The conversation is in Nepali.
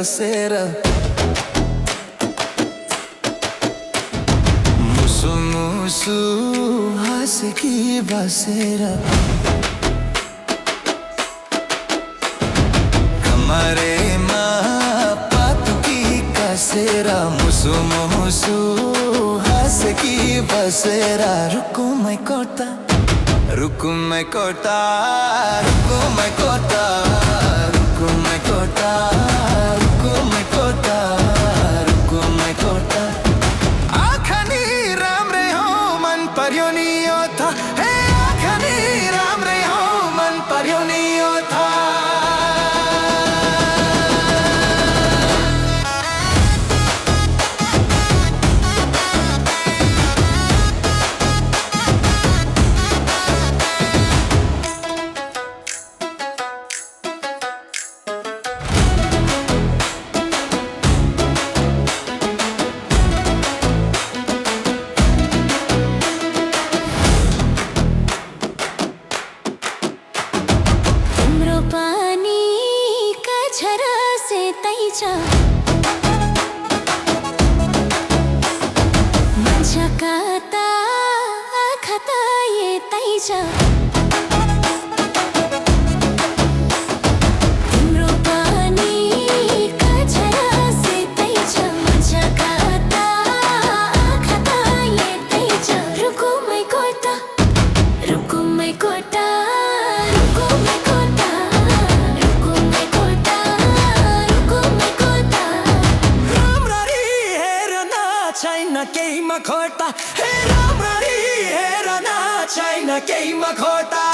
बसेर मुसु मुसु हाँसेकी बसेर कमरेमा पातुकी कसेर मुसु मुसु हाँसेकी बसेर रुकुमै कोर्ता रुकुमै कोर्ता रुकुमै कोर्ता रुकुमै कोर्ता रुकुमै कोर्ता रुकुमै कोर्ता आँखा नि राम्रै हो मन पर्यो नि यो था हे आँखा नि राम्रै हो मन पर्यो नि यो था मान्छेका त आँखा त यतै छ तिम्रो पनि कछरा सेतै छ मान्छेका त आँखा त यतै छ रुकुमै कोर्ता रुकुमै कोर्ता रुकुमै कोर्ता रुकुमै कोर्ता रुकुमै कोर्ता राम्ररी हेर्न छैन केहीमा खोटा हे राम्ररी हेर्न छैन केहीमा खोटा